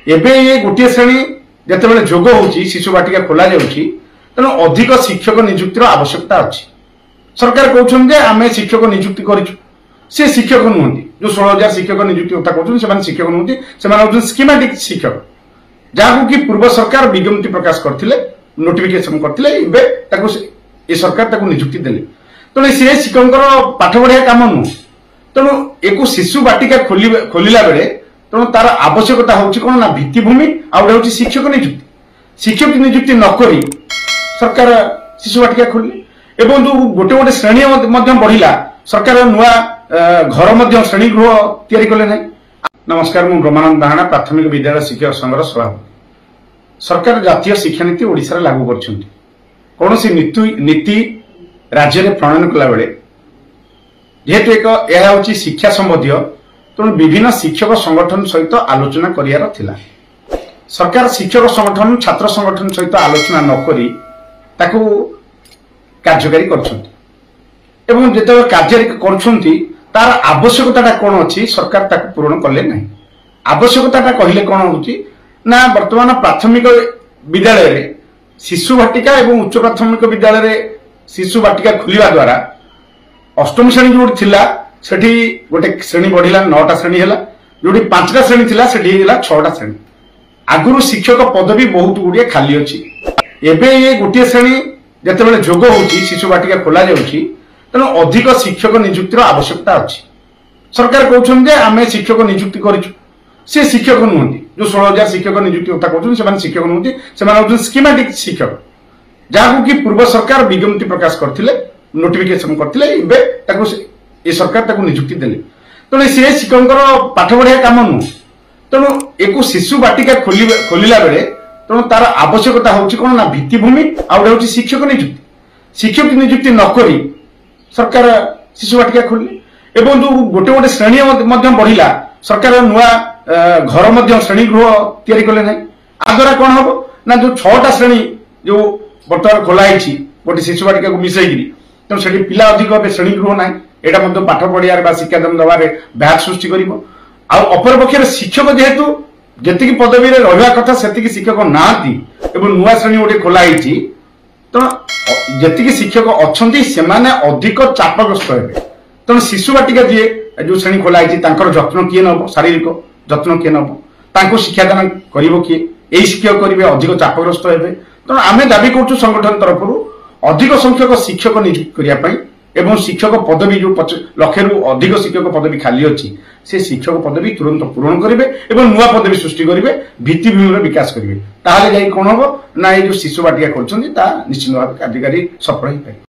एबे ये गोटे श्रेणी जिते जोग होची शिशु बाटिका खोल जाऊँगी तेणु अधिक शिक्षक नियुक्तिर आवश्यकता अच्छी। सरकार कहते आम शिक्षक नियुक्ति करूँ सी शिक्षक नुहति जो 16,000 शिक्षक नियुक्ति कथा कहते शिक्षक नुहति से स्कीमेटिक शिक्षक जहाँ कि पूर्व सरकार विज्ञप्ति प्रकाश करते नोटिफिकेशन करते सरकार नियुक्ति देले तेणु सी शिक्षक पाठ पढ़िया कम नुह तेणु एक शिशु बाटिका खोलिला बेले तेणु तार आवश्यकता होची कौन ना भित्तिभूमि आउ शिक्षक नियुक्ति नक सरकार शिशु बाटिका खोलिले एवं जो गोटे गोटे श्रेणी बढ़िला सरकार नुआ घर श्रेणी गृह तैयारी कले ना। नमस्कार मु ब्रह्मानंद दाहाना प्राथमिक विद्यालय शिक्षक संघर सभापति। सरकार जातीय शिक्षा नीति ओडिशा लागू करछन्ति कौन सी नीति राज्य में प्रणयन कला बेले जेहेतु एक यह हूँ शिक्षा संबंधी तेणु विभिन्न शिक्षक संगठन सहित आलोचना करियार थिला। सरकार शिक्षक संगठन छात्र संगठन सहित आलोचना नकरी ताकू कार्यकारी करछन्ति एवं जेते कार्यकारी करछन्ति तार आवश्यकता कौन अच्छी सरकार ताकू पूरण कले नहीं। आवश्यकता कहले कौन होची ना वर्तमान प्राथमिक विद्यालय रे शिशु बाटिका एवं उच्च प्राथमिक विद्यालय रे शिशु बाटिका खुलिवा द्वारा अष्टम श्रेणी जो थिला सेठी गोटे श्रेणी बढ़िला 9टा श्रेणी हैला जोटी 5टा श्रेणी थिला सेठी हैला 6टा श्रेणी। आगुरु शिक्षक पदवी बहुत गुड़िए खाली अच्छी एबे ये गोटे श्रेणी जिते जोग होची शिशु बाटिका खोल जाऊँगी तेणु अधिक शिक्षक नियुक्तिर आवश्यकता अच्छी। सरकार कहते आम शिक्षक नियुक्ति करूँ सी शिक्षक नुहति जो 16,000 शिक्षक नियुक्ति कथा कहते शिक्षक नुहति से स्कीमेटिक शिक्षक जहाँ कि पूर्व सरकार विज्ञप्ति प्रकाश करते नोटिफिकेशन करते सरकार नियुक्ति देले तेणु सी शिक्षक पाठ पढ़िया कम नुह तेणु एक शिशु बाटिका खोलिला बेले तेणु तार आवश्यकता होची कौन ना भित्तिभूमि आउ शिक्षक नियुक्ति नक सरकार शिशु बाटिका खोलिले एवं जो गोटे गोटे श्रेणी बढ़िला सरकार नुआ घर श्रेणी गृह तैयारी कले ना। आ द्वारा कौन हम ना जो 6टा श्रेणी जो बर्तमान खोलाई गोटे शिशु बाटिका को मिसैकरी तेणु से पिला अधिक हे श्रेणी गृह ना यहाँ पाठ पढ़िया शिक्षादान दबार ब्याघ सृष्टि कर अपर पक्ष शिक्षक जेहेतु जी पदवी रहा कथा से शिक्षक ना नुआ श्रेणी गोटे खोलाई तेणु जी शिक्षक अच्छा से अधिक चापग्रस्त हे तेणु शिशु बाटिका जी जो श्रेणी खोलाई जत्न किए नब शारीरिक जत्न किए नब शिक्षादान कर किए यही शिक्षक करेंगे अधिक चापग्रस्त हे तेणु आम दाबी करूँ संगठन तरफ अधिक संख्यक शिक्षक नियुक्त करने एवं शिक्षक पदवी जो 1,00,000 रु अधिक शिक्षक पदवी खाली अच्छी से शिक्षक पदवी तुरंत पूरण करेंगे एवं नुआ पदवी सृष्टि करेंगे भित्तिभूमि विकास करेंगे ताहले जाई कौन हम ना ये जो शिशु बाटिका कर निश्चित भाव कार्यकारी सफल हो पाए।